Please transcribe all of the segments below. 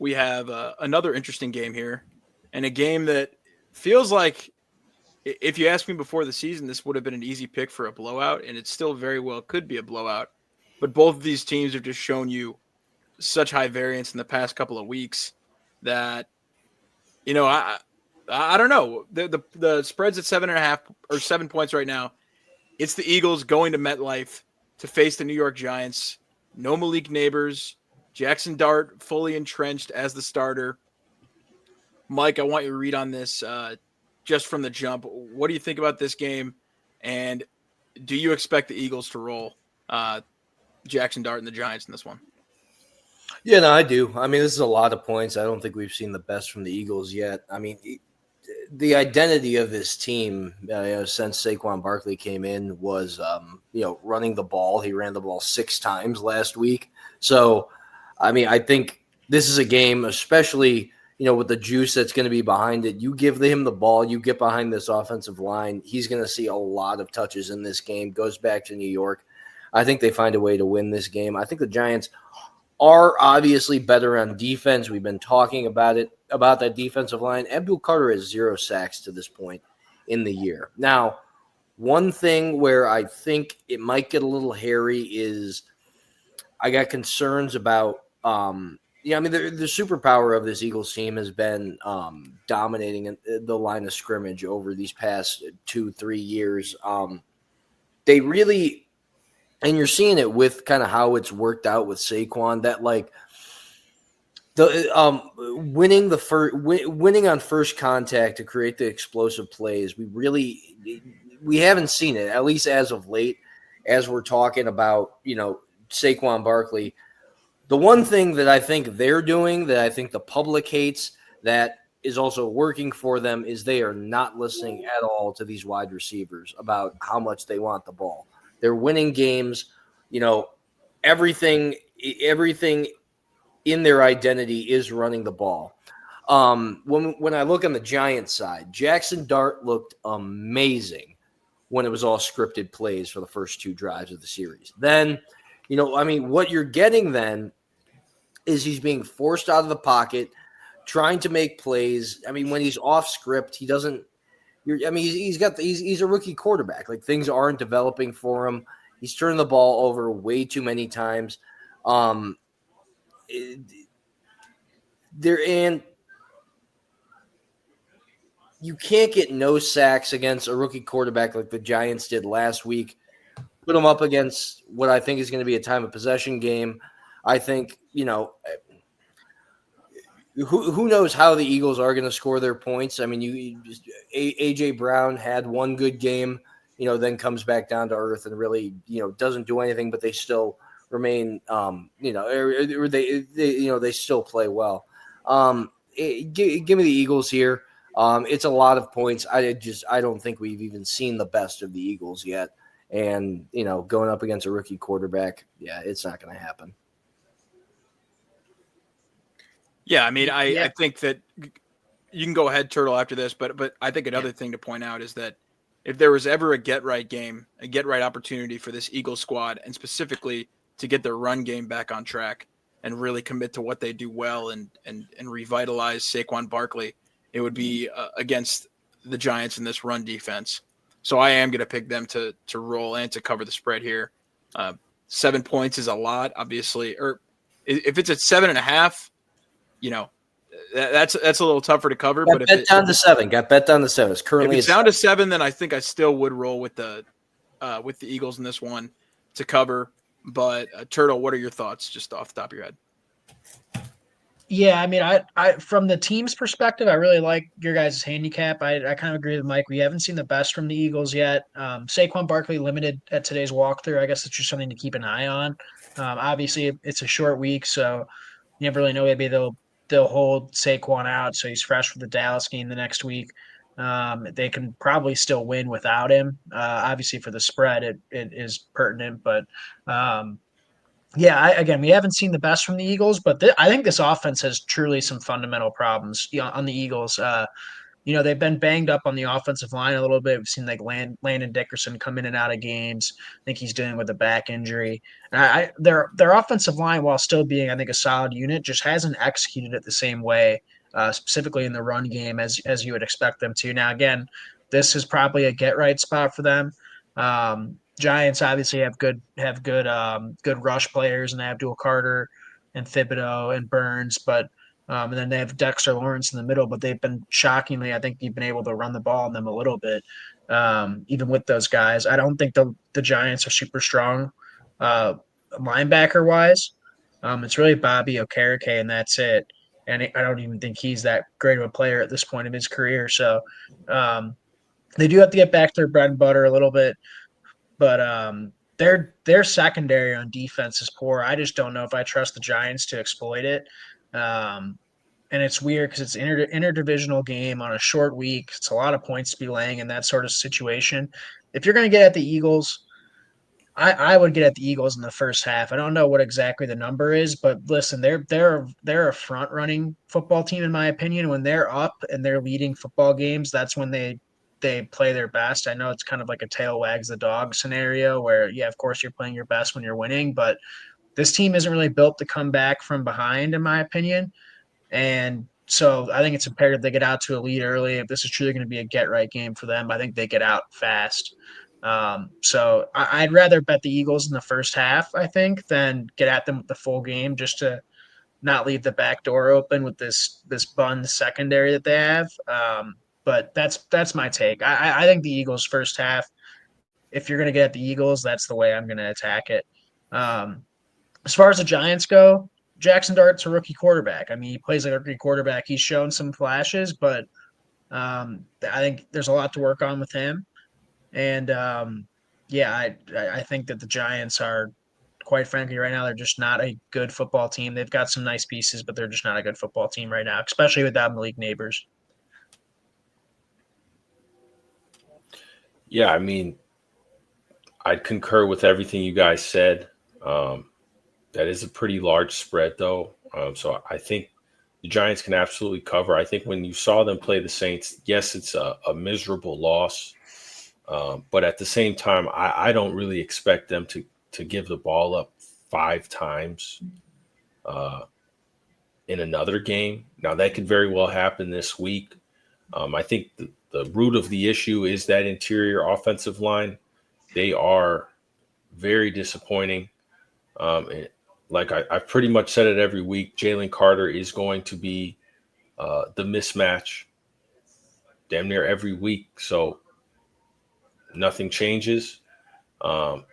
we have another interesting game here, and a game that feels like, if you asked me before the season, this would have been an easy pick for a blowout, and it still very well could be a blowout. But both of these teams have just shown you such high variance in the past couple of weeks that I don't know. The spread's at 7.5 or 7 points right now. It's the Eagles going to MetLife to face the New York Giants. No Malik Neighbors. Jackson Dart fully entrenched as the starter. Mike, I want your read on this just from the jump. What do you think about this game? And do you expect the Eagles to roll Jackson Dart and the Giants in this one? Yeah, no, I do. I mean, this is a lot of points. I don't think we've seen the best from the Eagles yet. I mean, the identity of this team since Saquon Barkley came in was, running the ball. He ran the ball 6 times last week. So, I mean, I think this is a game, especially, with the juice that's going to be behind it. You give him the ball, you get behind this offensive line, he's going to see a lot of touches in this game. Goes back to New York. I think they find a way to win this game. I think the Giants are obviously better on defense. We've been talking about that defensive line. Abdul Carter has 0 sacks to this point in the year. Now, one thing where I think it might get a little hairy is I got concerns about the superpower of this Eagles team has been dominating the line of scrimmage over these past 2-3 years. They really, and you're seeing it with kind of how it's worked out with Saquon, that like the winning on first contact to create the explosive plays. We haven't seen it, at least as of late, as we're talking about, Saquon Barkley. The one thing that I think they're doing that I think the public hates that is also working for them is they are not listening at all to these wide receivers about how much they want the ball. They're winning games, everything in their identity is running the ball. When I look on the Giants side, Jackson Dart looked amazing when it was all scripted plays for the first 2 drives of the series. Then, what you're getting then is he's being forced out of the pocket, trying to make plays. I mean, when he's off script, he doesn't. He's a rookie quarterback. Like, things aren't developing for him. He's turning the ball over way too many times. And you can't get no sacks against a rookie quarterback like the Giants did last week. Put them up against what I think is going to be a time of possession game. I think, who knows how the Eagles are going to score their points. I mean, A.J. Brown had one good game, then comes back down to earth and really, doesn't do anything, but they still remain, they still play well. Give me the Eagles here. It's a lot of points. I don't think we've even seen the best of the Eagles yet. And, going up against a rookie quarterback, it's not going to happen. Yeah, I mean, I think that you can go ahead, Turtle, after this, but I think another thing to point out is that if there was ever a get-right game, a get-right opportunity for this Eagles squad, and specifically to get their run game back on track and really commit to what they do well and revitalize Saquon Barkley, it would be against the Giants in this run defense. So I am going to pick them to roll and to cover the spread here. 7 points is a lot, obviously. Or if it's at 7.5, that's a little tougher to cover. But bet down to 7. Got bet down to 7. It's currently if it's down to 7, then I think I still would roll with the Eagles in this one to cover. But Turtle, what are your thoughts, just off the top of your head? Yeah, I mean, I from the team's perspective, I really like your guys' handicap. I kind of agree with Mike. We haven't seen the best from the Eagles yet. Saquon Barkley limited at today's walkthrough. I guess it's just something to keep an eye on. Obviously, it's a short week, so you never really know. Maybe they'll hold Saquon out, so he's fresh for the Dallas game the next week. They can probably still win without him. Obviously, for the spread, it is pertinent, but again, we haven't seen the best from the Eagles, but I think this offense has truly some fundamental problems on the Eagles. they've been banged up on the offensive line a little bit. We've seen like Landon Dickerson come in and out of games. I think he's dealing with a back injury. And their offensive line, while still being, I think, a solid unit, just hasn't executed it the same way, specifically in the run game as you would expect them to. Now, again, this is probably a get right spot for them. Giants obviously have good rush players, and they have Abdul Carter and Thibodeau and Burns, but and then they have Dexter Lawrence in the middle, but they've been shockingly, I think you've been able to run the ball on them a little bit, even with those guys. I don't think the Giants are super strong linebacker wise. It's really Bobby Okereke, and that's it. And I don't even think he's that great of a player at this point in his career. So they do have to get back to their bread and butter a little bit, but their secondary on defense is poor. I just don't know if I trust the Giants to exploit it. And it's weird because it's an interdivisional game on a short week. It's a lot of points to be laying in that sort of situation. If you're going to get at the Eagles, I would get at the Eagles in the first half. I don't know what exactly the number is, but listen, they're a front running football team in my opinion. When they're up and they're leading football games, that's when they play their best. I know it's kind of like a tail wags the dog scenario where, yeah, of course you're playing your best when you're winning, but this team isn't really built to come back from behind, in my opinion. And so I think it's imperative they get out to a lead early. If this is truly going to be a get right game for them, I think they get out fast. So I'd rather bet the Eagles in the first half, I think, than get at them with the full game just to not leave the back door open with this bun secondary that they have. But that's my take. I think the Eagles first half. If you're going to get at the Eagles, that's the way I'm going to attack it. As far as the Giants go, Jackson Dart's a rookie quarterback. I mean, he plays like a rookie quarterback. He's shown some flashes, but I think there's a lot to work on with him. And yeah, I think that the Giants are, quite frankly, right now they're just not a good football team. They've got some nice pieces, but they're just not a good football team right now, especially without Malik Neighbors. Yeah, I mean, I'd concur with everything you guys said. That is a pretty large spread, though. So I think the Giants can absolutely cover. I think when you saw them play the Saints, yes, it's a miserable loss. But at the same time, I don't really expect them to give the ball up 5 times in another game. Now, that could very well happen this week. I think the root of the issue is that interior offensive line. They are very disappointing. Like I've pretty much said it every week, Jalen Carter is going to be the mismatch damn near every week. So nothing changes. I'm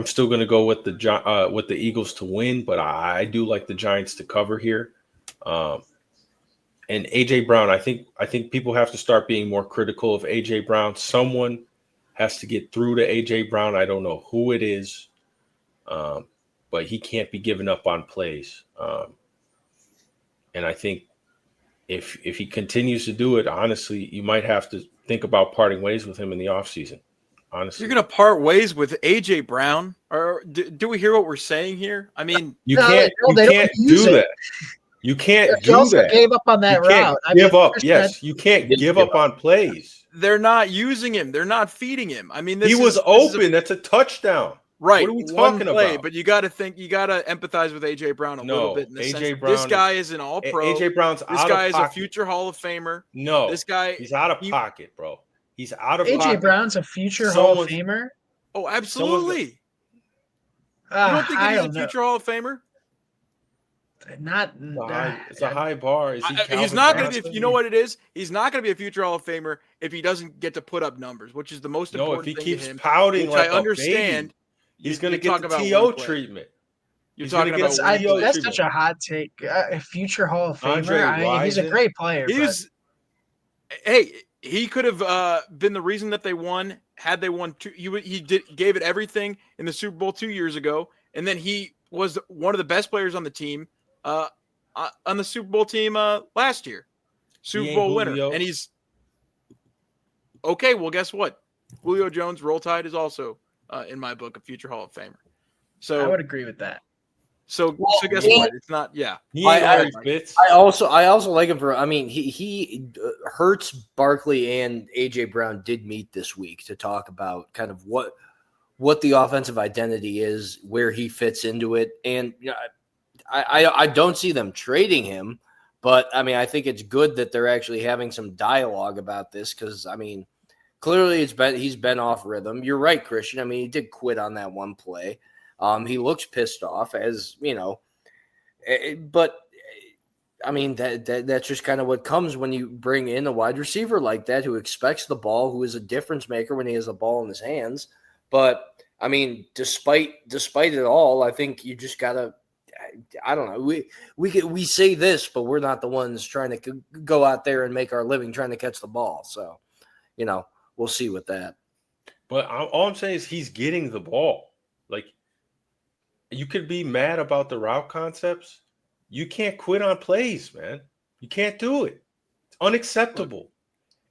still going to go with the Eagles to win, but I do like the Giants to cover here. And AJ Brown, I think people have to start being more critical of AJ Brown. Someone has to get through to AJ Brown. I don't know who it is. But he can't be given up on plays. And I think if he continues to do it, honestly, you might have to think about parting ways with him in the offseason. Honestly. You're going to part ways with A.J. Brown? Or do we hear what we're saying here? I mean, you can't do that. You can't do that. Gave up on that route. Give up. Yes, you can't give up on plays. They're not using him. They're not feeding him. I mean, he was open. That's a touchdown. Right. What are we talking about? But you got to empathize with AJ Brown a little bit. In the sense this guy is an all-pro. AJ Brown's out of pocket. This guy is a future Hall of Famer. No, this guy, he's out of pocket, bro. He's out of pocket. AJ Brown's a future Hall of Famer. Oh, absolutely. You don't think he's a future Hall of Famer? It's a high bar. He's not going to be. You know what it is? He's not going to be a future Hall of Famer if he doesn't get to put up numbers, which is the most important thing. If he keeps to him, pouting like I understand. Baby. He's going to get the TO treatment. You're talking about that's such a hot take. A future Hall of Famer. He's a great player. He could have been the reason that they won. Had they won gave it everything in the Super Bowl 2 years ago, and then he was one of the best players on the team, on the Super Bowl team last year, Super Bowl winner, and he's okay. Well, guess what? Julio Jones, Roll Tide, is also in my book a future Hall of Famer. So I would agree with that. So guess he- what? It's not. Yeah. He ain't I- Larry Fitz. I also like him for. I mean, he Hurts, Barkley, and AJ Brown did meet this week to talk about kind of what the offensive identity is, where he fits into it, and I don't see them trading him, but I mean, I think it's good that they're actually having some dialogue about this because I mean, clearly he's been off rhythm. You're right, Christian. I mean, he did quit on that one play. He looks pissed off, as you know, but I mean that's just kind of what comes when you bring in a wide receiver like that who expects the ball, who is a difference maker when he has the ball in his hands. But I mean, despite it all, I think you just gotta. I don't know. We say this, but we're not the ones trying to go out there and make our living trying to catch the ball. So, we'll see with that. But all I'm saying is he's getting the ball. Like, you could be mad about the route concepts. You can't quit on plays, man. You can't do it. It's unacceptable.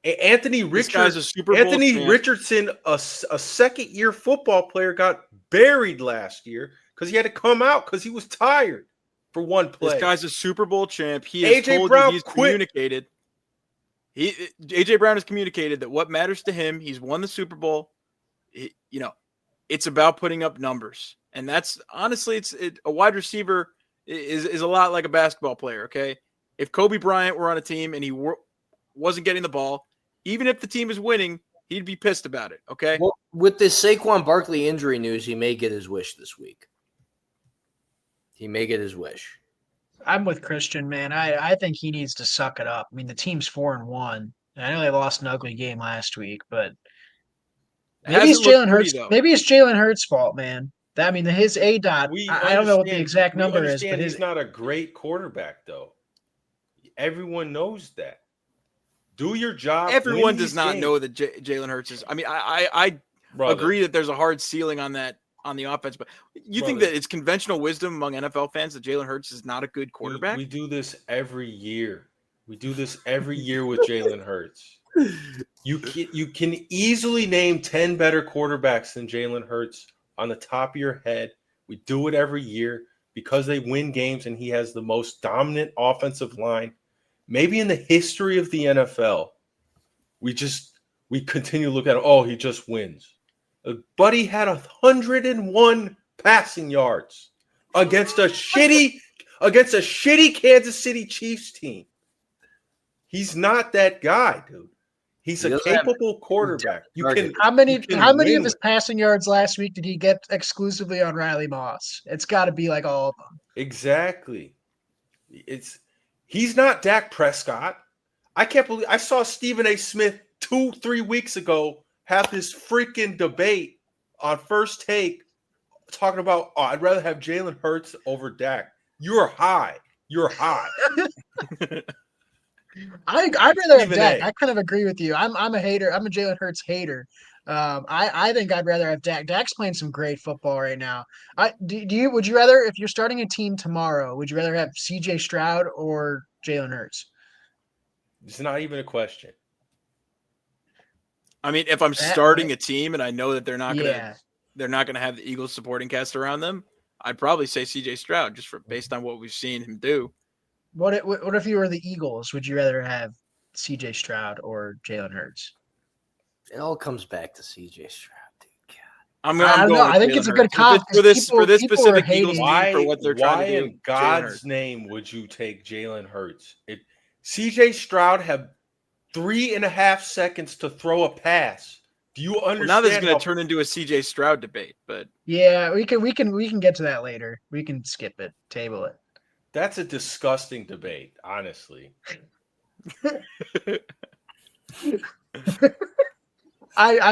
Anthony Richardson, a second-year football player, got buried last year because he had to come out because he was tired for one play. This guy's a Super Bowl champ. He has AJ told Brown you he's quit. communicated. AJ Brown has communicated that what matters to him, he's won the Super Bowl. It's about putting up numbers, and that's honestly, a wide receiver is a lot like a basketball player. Okay, if Kobe Bryant were on a team and he wasn't getting the ball, even if the team is winning, he'd be pissed about it. Okay. Well, with this Saquon Barkley injury news, he may get his wish this week. He may get his wish. I'm with Christian, man. I think he needs to suck it up. I mean, the team's 4-1. I know they lost an ugly game last week, but maybe it's Jalen Hurts. Maybe it's Jalen Hurts' fault, man. I mean, his ADOT. I don't know what the exact number is, but he's not a great quarterback, though. Everyone knows that. Do your job. Everyone does not know that Jalen Hurts is. I mean, I agree that there's a hard ceiling on that on the offense, but you think that it's conventional wisdom among NFL fans that Jalen Hurts is not a good quarterback? We do this every year. We do this every year with Jalen Hurts. You can easily name 10 better quarterbacks than Jalen Hurts on the top of your head. We do it every year because they win games and he has the most dominant offensive line maybe in the history of the NFL. We continue to look at it. Oh, he just wins. Buddy had 101 passing yards against a shitty Kansas City Chiefs team. He's not that guy, dude. He's a capable quarterback. How many of his passing yards last week did he get exclusively on Riley Moss? It's got to be like all of them. Exactly. He's not Dak Prescott. I can't believe I saw Stephen A. Smith 2-3 weeks ago have this freaking debate on First Take talking about, I'd rather have Jalen Hurts over Dak. You're high. I'd rather have Dak. I kind of agree with you. I'm a hater. I'm a Jalen Hurts hater. I think I'd rather have Dak. Dak's playing some great football right now. Would you rather, if you're starting a team tomorrow, would you rather have CJ Stroud or Jalen Hurts? It's not even a question. I mean, if I'm starting a team and I know that they're not gonna have the Eagles supporting cast around them, I'd probably say CJ Stroud based on what we've seen him do. What if you were the Eagles? Would you rather have CJ Stroud or Jalen Hurts? It all comes back to CJ Stroud, dude. God. I think it's a good comp for this specific Eagles team for what they're trying to do. Why in God's name would you take Jalen Hurts? CJ Stroud had 3.5 seconds to throw a pass. Do you understand? Well, now this is going to turn into a CJ Stroud debate, but yeah, we can get to that later. We can skip it, table it. That's a disgusting debate, honestly. I